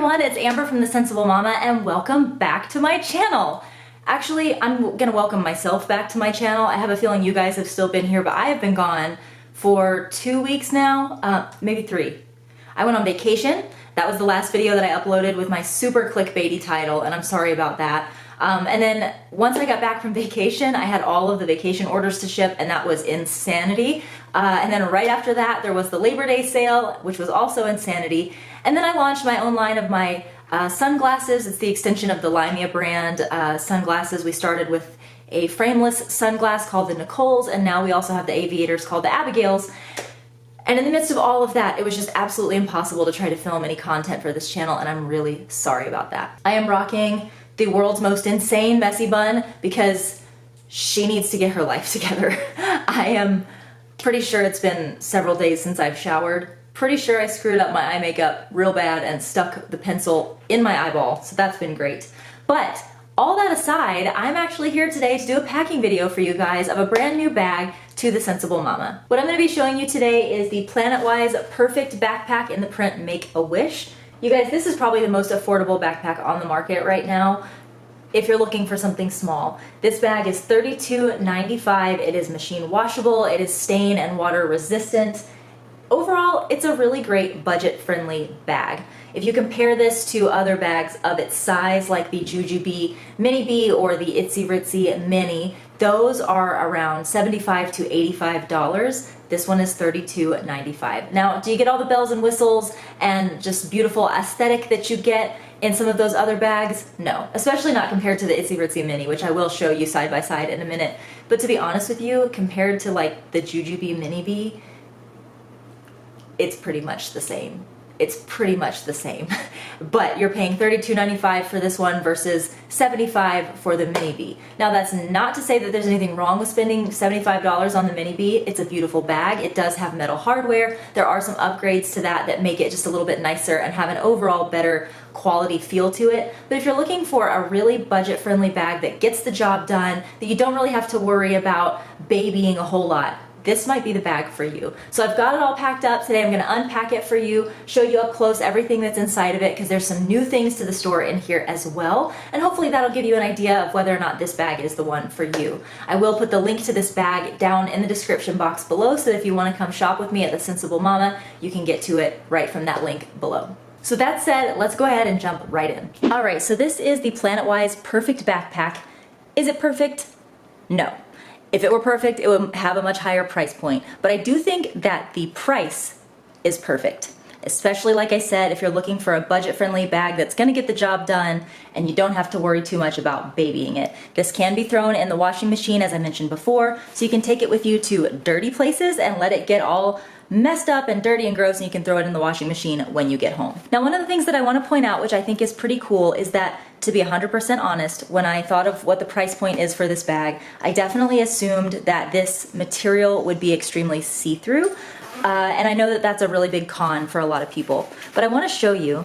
everyone, it's Amber from The Sensible Mama and welcome back to my channel. Actually, I'm gonna welcome myself back to my channel. I have a feeling you guys have still been here, but I have been gone for 2 weeks now, maybe 3. I went on vacation. That was the last video that I uploaded with my super clickbaity title, and I'm sorry about that. And then once I got back from vacation, I had all of the vacation orders to ship, and that was insanity. And then right after that, there was the Labor Day sale, which was also insanity. And then I launched my own line of my sunglasses. It's the extension of the Limea brand sunglasses. We started with a frameless sunglass called the Nicoles, and now we also have the aviators called the Abigails. And in the midst of all of that, it was just absolutely impossible to try to film any content for this channel, and I'm really sorry about that. I am rocking the world's most insane messy bun because she needs to get her life together. I am pretty sure it's been several days since I've showered. Pretty sure I screwed up my eye makeup real bad and stuck the pencil in my eyeball, so that's been great. But all that aside, I'm actually here today to do a packing video for you guys of a brand new bag to The Sensible Mama. What I'm going to be showing you today is the Planetwise Perfect Backpack in the print Make-A-Wish. You guys, this is probably the most affordable backpack on the market right now if you're looking for something small. This bag is $32.95. It is machine washable, it is stain and water resistant. Overall, it's a really great budget-friendly bag. If you compare this to other bags of its size, like the Jujube Mini Bee or the Itsy Ritsy Mini, those are around $75 to $85. This one is $32.95. Now, do you get all the bells and whistles and just beautiful aesthetic that you get in some of those other bags? No, especially not compared to the Itsy Ritsy Mini, which I will show you side by side in a minute. But to be honest with you, compared to like the Jujube Mini Bee, it's pretty much the same. It's pretty much the same. But you're paying $32.95 for this one versus $75 for the Mini Bee. Now, that's not to say that there's anything wrong with spending $75 on the Mini Bee. It's a beautiful bag. It does have metal hardware. There are some upgrades to that make it just a little bit nicer and have an overall better quality feel to it. But if you're looking for a really budget-friendly bag that gets the job done, that you don't really have to worry about babying a whole lot, this might be the bag for you. So I've got it all packed up. Today I'm gonna unpack it for you, show you up close everything that's inside of it, because there's some new things to the store in here as well. And hopefully that'll give you an idea of whether or not this bag is the one for you. I will put the link to this bag down in the description box below, so that if you wanna come shop with me at The Sensible Mama, you can get to it right from that link below. So that said, let's go ahead and jump right in. All right, so this is the Planetwise Perfect Backpack. Is it perfect? No. If it were perfect, it would have a much higher price point. But I do think that the price is perfect. Especially, like I said, if you're looking for a budget-friendly bag that's gonna get the job done and you don't have to worry too much about babying it. This can be thrown in the washing machine, as I mentioned before, so you can take it with you to dirty places and let it get all messed up and dirty and gross, and you can throw it in the washing machine when you get home. Now, one of the things that I want to point out, which I think is pretty cool, is that, to be 100% honest, when I thought of what the price point is for this bag, I definitely assumed that this material would be extremely see-through, and I know that that's a really big con for a lot of people. But I want to show you,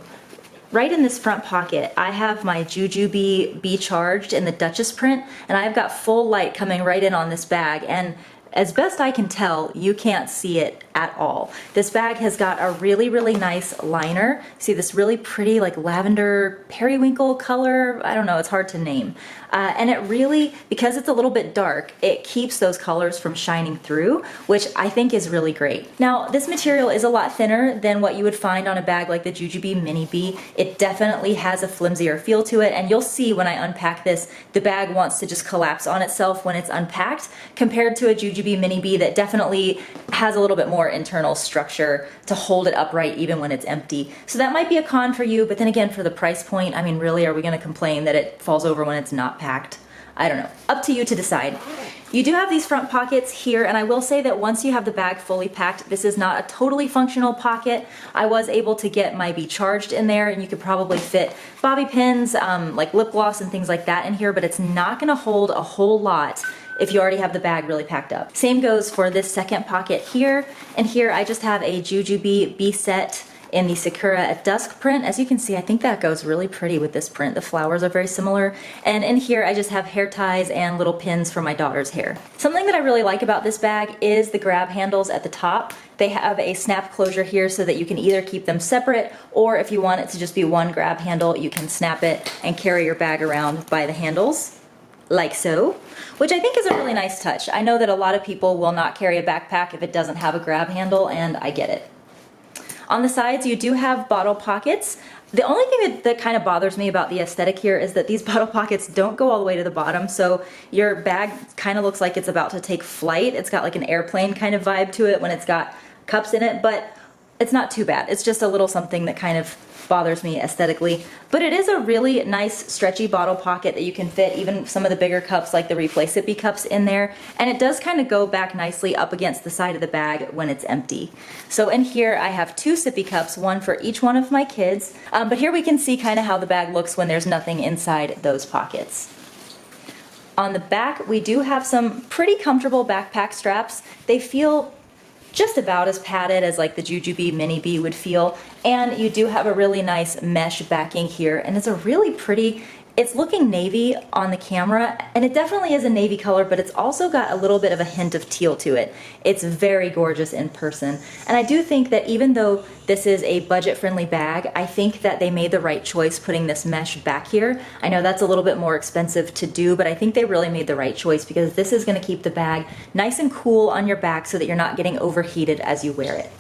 right in this front pocket, I have my Jujube Be Charged in the Duchess print, and I've got full light coming right in on this bag, and as best I can tell, you can't see it at all. This bag has got a really, really nice liner. See this really pretty like lavender periwinkle color? I don't know, it's hard to name. And it really, because it's a little bit dark, it keeps those colors from shining through, which I think is really great. Now, this material is a lot thinner than what you would find on a bag like the Jujube Mini Bee. It definitely has a flimsier feel to it, and you'll see when I unpack this, the bag wants to just collapse on itself when it's unpacked, compared to a Jujube Mini Bee that definitely has a little bit more internal structure to hold it upright even when it's empty. So that might be a con for you, but then again, for the price point, I mean, really, are we gonna complain that it falls over when it's not packed? I don't know. Up to you to decide. You do have these front pockets here, and I will say that once you have the bag fully packed, this is not a totally functional pocket. I was able to get my Be Charged in there, and you could probably fit bobby pins, like lip gloss and things like that in here, but it's not gonna hold a whole lot if you already have the bag really packed up. Same goes for this second pocket here, and here I just have a Jujube Be Set in the Sakura at Dusk print. As you can see, I think that goes really pretty with this print. The flowers are very similar. And in here, I just have hair ties and little pins for my daughter's hair. Something that I really like about this bag is the grab handles at the top. They have a snap closure here so that you can either keep them separate, or if you want it to just be one grab handle, you can snap it and carry your bag around by the handles, like so, which I think is a really nice touch. I know that a lot of people will not carry a backpack if it doesn't have a grab handle, and I get it. On the sides, you do have bottle pockets. The only thing that kind of bothers me about the aesthetic here is that these bottle pockets don't go all the way to the bottom, so your bag kind of looks like it's about to take flight. It's got like an airplane kind of vibe to it when it's got cups in it, but it's not too bad. It's just a little something that kind of bothers me aesthetically. But it is a really nice stretchy bottle pocket that you can fit even some of the bigger cups like the Replay Sippy cups in there. And it does kind of go back nicely up against the side of the bag when it's empty. So in here I have 2 sippy cups, one for each one of my kids. But here we can see kind of how the bag looks when there's nothing inside those pockets. On the back, we do have some pretty comfortable backpack straps. They feel just about as padded as like the Jujube Mini B would feel, and you do have a really nice mesh backing here, and it's a really pretty, it's looking navy on the camera, and it definitely is a navy color, but it's also got a little bit of a hint of teal to it. It's very gorgeous in person, and I do think that even though this is a budget-friendly bag, I think that they made the right choice putting this mesh back here. I know that's a little bit more expensive to do, but I think they really made the right choice because this is going to keep the bag nice and cool on your back so that you're not getting overheated as you wear it.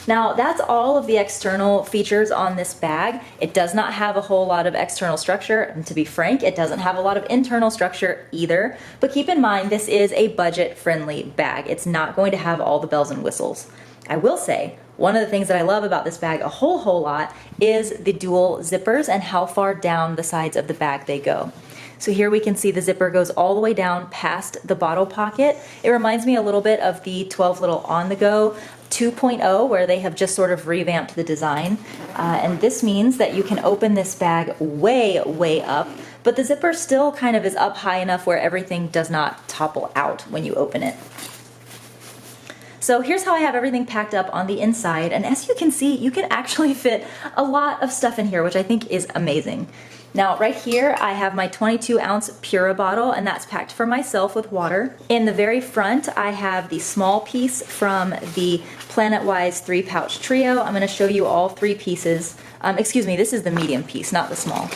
Now that's all of the external features on this bag. It does not have a whole lot of external structure, and to be frank, it doesn't have a lot of internal structure either. But keep in mind, this is a budget-friendly bag. It's not going to have all the bells and whistles. I will say, one of the things that I love about this bag a whole lot is the dual zippers and how far down the sides of the bag they go. So here we can see the zipper goes all the way down past the bottle pocket. It reminds me a little bit of the 12 Little On The Go 2.0, where they have just sort of revamped the design. And this means that you can open this bag way up, but the zipper still kind of is up high enough where everything does not topple out when you open it. So here's how I have everything packed up on the inside, and as you can see, you can actually fit a lot of stuff in here, which I think is amazing. Now right here I have my 22-ounce Pura bottle, and that's packed for myself with water. In the very front I have the small piece from the Planetwise 3-pouch trio. I'm going to show you all 3 pieces. Excuse me, this is the medium piece, not the small.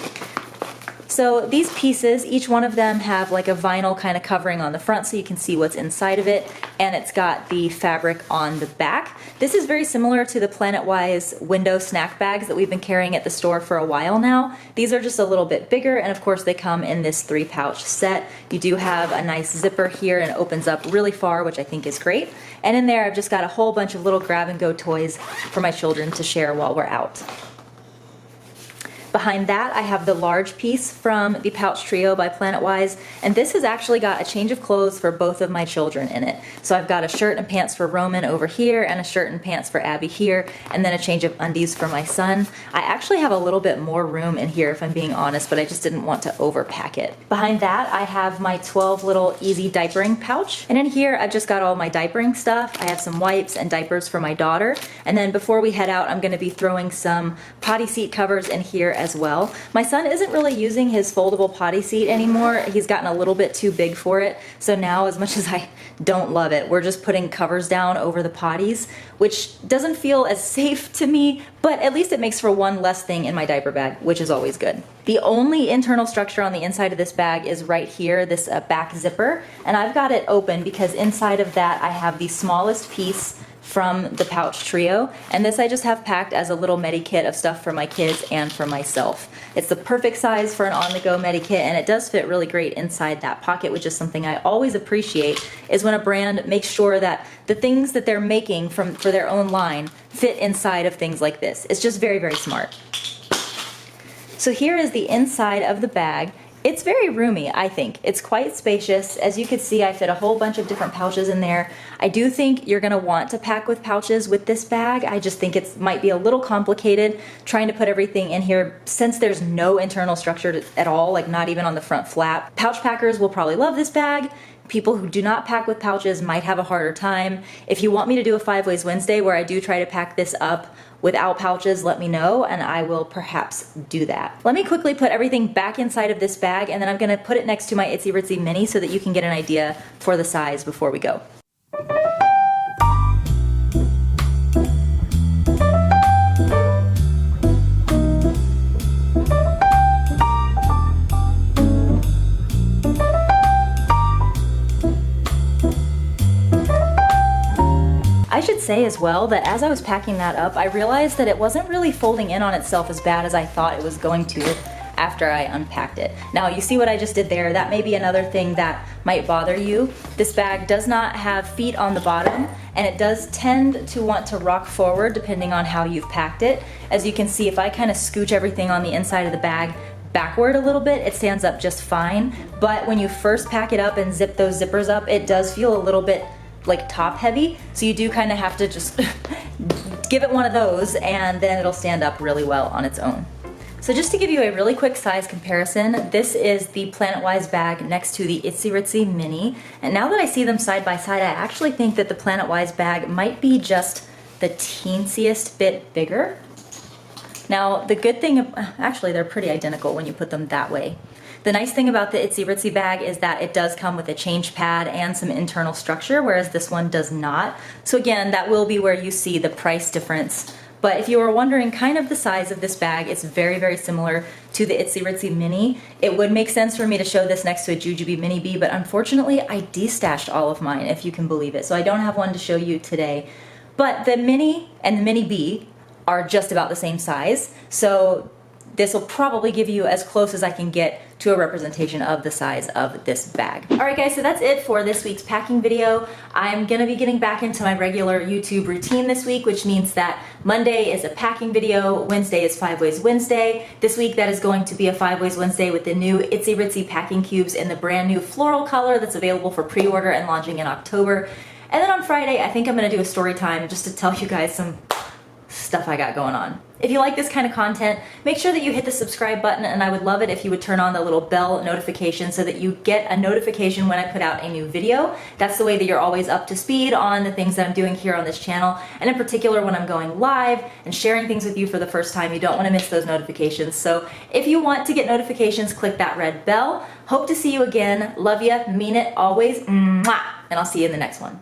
So these pieces, each one of them have like a vinyl kind of covering on the front so you can see what's inside of it, and it's got the fabric on the back. This is very similar to the Planetwise window snack bags that we've been carrying at the store for a while now. These are just a little bit bigger, and of course they come in this 3-pouch set. You do have a nice zipper here and it opens up really far, which I think is great. And in there I've just got a whole bunch of little grab-and-go toys for my children to share while we're out. Behind that I have the large piece from the Pouch Trio by Planetwise, and this has actually got a change of clothes for both of my children in it. So I've got a shirt and pants for Roman over here, and a shirt and pants for Abby here, and then a change of undies for my son. I actually have a little bit more room in here if I'm being honest, but I just didn't want to overpack it. Behind that I have my 12 little easy diapering pouch, and in here I've just got all my diapering stuff. I have some wipes and diapers for my daughter, and then before we head out I'm going to be throwing some potty seat covers in here as well. My son isn't really using his foldable potty seat anymore. He's gotten a little bit too big for it. So now, as much as I don't love it, we're just putting covers down over the potties, which doesn't feel as safe to me, but at least it makes for one less thing in my diaper bag, which is always good. The only internal structure on the inside of this bag is right here, this back zipper, and I've got it open because inside of that I have the smallest piece from the Pouch Trio, and this I just have packed as a little medi-kit of stuff for my kids and for myself. It's the perfect size for an on-the-go medi-kit, and it does fit really great inside that pocket, which is something I always appreciate, is when a brand makes sure that the things that they're making for their own line fit inside of things like this. It's just very smart. So here is the inside of the bag. It's very roomy, I think. It's quite spacious. As you can see, I fit a whole bunch of different pouches in there. I do think you're gonna want to pack with pouches with this bag. I just think it might be a little complicated trying to put everything in here since there's no internal structure at all, like not even on the front flap. Pouch packers will probably love this bag. People who do not pack with pouches might have a harder time. If you want me to do a 5 Ways Wednesday where I do try to pack this up without pouches, let me know and I will perhaps do that. Let me quickly put everything back inside of this bag, and then I'm gonna put it next to my Itsy Bitsy Mini so that you can get an idea for the size before we go. should say as well that as I was packing that up, I realized that it wasn't really folding in on itself as bad as I thought it was going to after I unpacked it. Now you see what I just did there? That may be another thing that might bother you. This bag does not have feet on the bottom, and it does tend to want to rock forward depending on how you've packed it. As you can see, if I kind of scooch everything on the inside of the bag backward a little bit, it stands up just fine. But when you first pack it up and zip those zippers up, it does feel a little bit like top heavy. So you do kind of have to just give it one of those and then it'll stand up really well on its own. So just to give you a really quick size comparison, this is the PlanetWise bag next to the Itsy Ritsy Mini. And now that I see them side by side, I actually think that the PlanetWise bag might be just the teensiest bit bigger. Now the good thing, actually they're pretty identical when you put them that way. The nice thing about the Itsy Ritsy bag is that it does come with a change pad and some internal structure, whereas this one does not. So again, that will be where you see the price difference. But if you were wondering kind of the size of this bag, it's very, very similar to the Itsy Ritsy Mini. It would make sense for me to show this next to a Jujube Mini B, but unfortunately I destashed all of mine, if you can believe it. So I don't have one to show you today. But the Mini and the Mini B are just about the same size. So this will probably give you as close as I can get to a representation of the size of this bag. All right guys, so that's it for this week's packing video. I'm gonna be getting back into my regular YouTube routine this week, which means that Monday is a packing video, Wednesday is 5 Ways Wednesday. This week that is going to be a 5 Ways Wednesday with the new Itsy Ritsy packing cubes in the brand new floral color that's available for pre-order and launching in October. And then on Friday, I think I'm gonna do a story time just to tell you guys some stuff I got going on. If you like this kind of content, make sure that you hit the subscribe button, and I would love it if you would turn on the little bell notification so that you get a notification when I put out a new video. That's the way that you're always up to speed on the things that I'm doing here on this channel, and in particular when I'm going live and sharing things with you for the first time, you don't want to miss those notifications. So if you want to get notifications, click that red bell. Hope to see you again. Love ya, mean it always, mwah, and I'll see you in the next one.